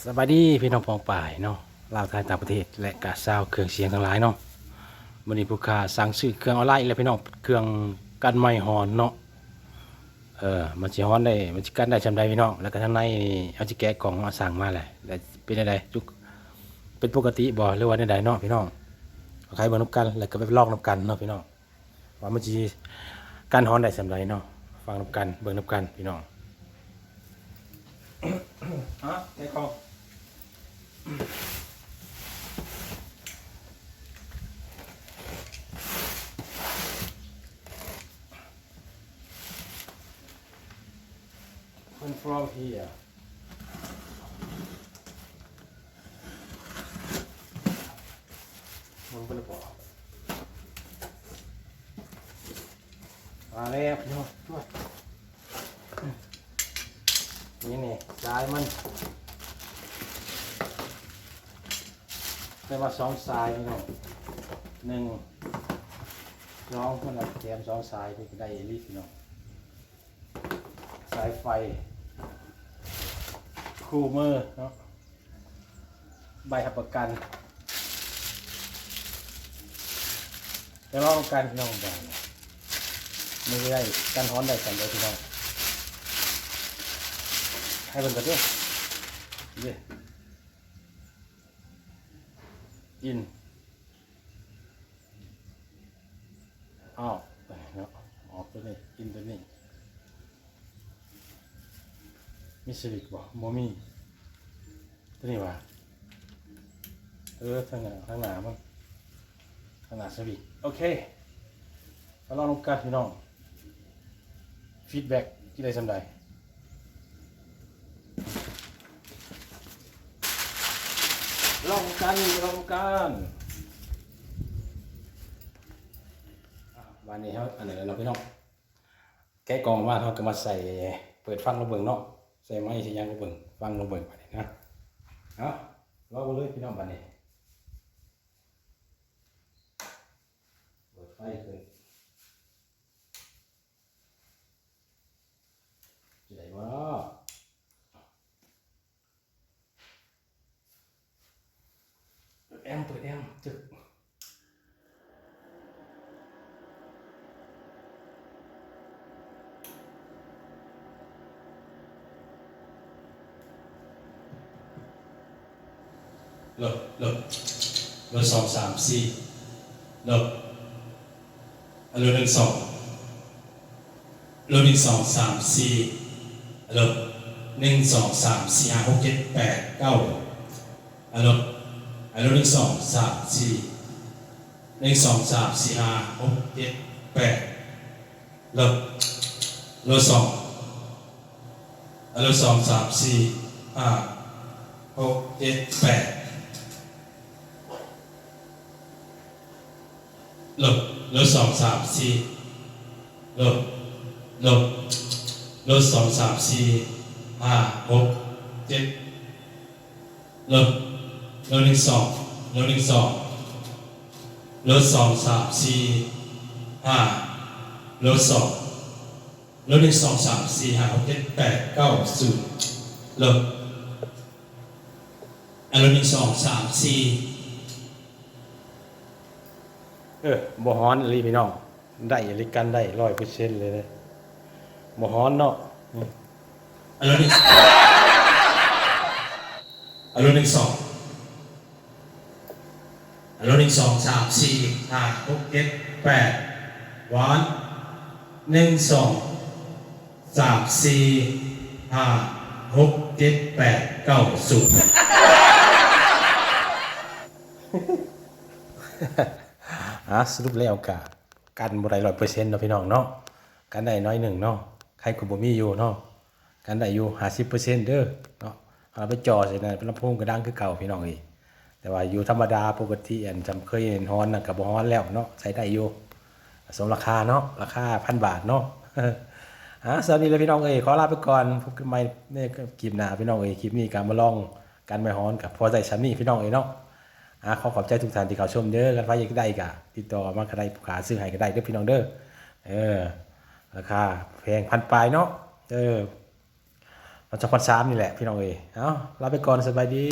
สวัสดีพี่น้องปองป่ายเนาะลาวไทยต่างประเทศและกาซาวเครื่องเสียงทั้งหลายเนาะวันนี้ผู้ค้าสั่งซื้อเครื่องออนไลน์แล้วพี่น้องเครื่องกันไม้ฮอนเนาะมันจะฮอนได้มันจะกันได้ชำใดพี่น้องแล้วก็ทั้งในเอาจิแกะกล่องมาสั่งมาแหละแล้วเป็นอะไรจุกเป็นปกติบ่หรือว่าใดๆเนาะพี่น้องใครเบิ่งน้ำกันแล้วก็ไปลอกน้ำกันเนาะพี่น้องว่ามันจะกันฮอนได้ชำใดเนาะฟังน้ำกันเบิ่งน้ำกันพี่น้องฮะในกล่อง from here มันเป็นบ่อมาแล้วพี่น้องช่วยนี่สายมันได้มาสองสายพี่น้องหนึ่งสองคนละแถมสองสายนี่ก็ได้ลิพี่น้องสายไฟคูเมอร์เนาะใบหับประกันจะลองกันพี่น้องแบบไม่ได้กันฮ้อนได้กันเลยพี่น้องให้เป็นกันด้วยอินออกเนาะออกตัวนี้อินตัวนี้มีสวิกบ่โมมี่ตัวนี้วะทางหน้ามั้งทางหน้าสวิกโอเคมาลองลงกันพี่น้องฟีดแบ็กที่ได้สำใดลองกันวันนี้ครับอันไหนเราพี่น้องแกะกล่องมาเขาก็มาใส่เปิดฟังระเบิงเนาะใส่ไม้ใส่ยางระเบิงฟังระเบิงไปนะเอาลองเลยพี่น้องบันนี้เปิดไฟขึ้นจะได้บ่เปิดแอมจึกลบ2 3 4ลบลบ1 2ลบ1 2 3 4ลบ1 2 3 4 5 6 7 8 9ลบ1 2 3 4 1 2 3 4 5 6 7 8ลบ2ลบ2 3 4 5 6 7 8ลบ2 3 4ลบ2 3 4 5 6 7ลบ1 2ลบ2 3 4 5ลบ2 3 4 5ลบ1 2 3 4 5 6 7 8 9 0ลบ1 2 3 4บ่ฮ้อนเลยพี่น้องได้ลิกันได้100%เลยนะบ่ฮ้อนเนาะอันนี้อันนี้2อันนี้2 3 4 5 6 7 8หวาน1 2 3 4 5 6 7 8 9 0สรุปแล้วกันบ่ได้100%เนาะพี่น้องเนาะกันได้น้อยหนึ่งเนาะใครก็บ่มีอยู่เนาะกันได้อยู่50%เด้อเนาะเอาไปจ่อใส่นั่นเป็นลำโพงก็ดังคือเก่าพี่น้องอีกแต่ว่าอยู่ธรรมดาปกติอันจำเคยเห็นฮ้อนน่ะก็บ่ฮ้อนแล้วเนาะใช้ได้อยู่สมราคาเนาะราคา 1,000 บาทเนาะสวัสดีเลยพี่น้องขอลาไปก่อนพบกันใหม่ในคลิปหน้าพี่น้องคลิปนี้ก็มาลองกันไม่ฮ้อนกับพอใจชั้นนี้พี่น้องเนาะขอขอบใจทุกท่านที่เข้าชมเด้อกันไฟยังได้กะติดต่อมาก็ได้ผู้ขาซื้อให้ก็ได้เด้อพี่น้องเด้อราคาแพง1,000 ปลายเนาะ 2023นี่แหละพี่น้องเอ้ยเอ้าลาไปก่อนสบายดี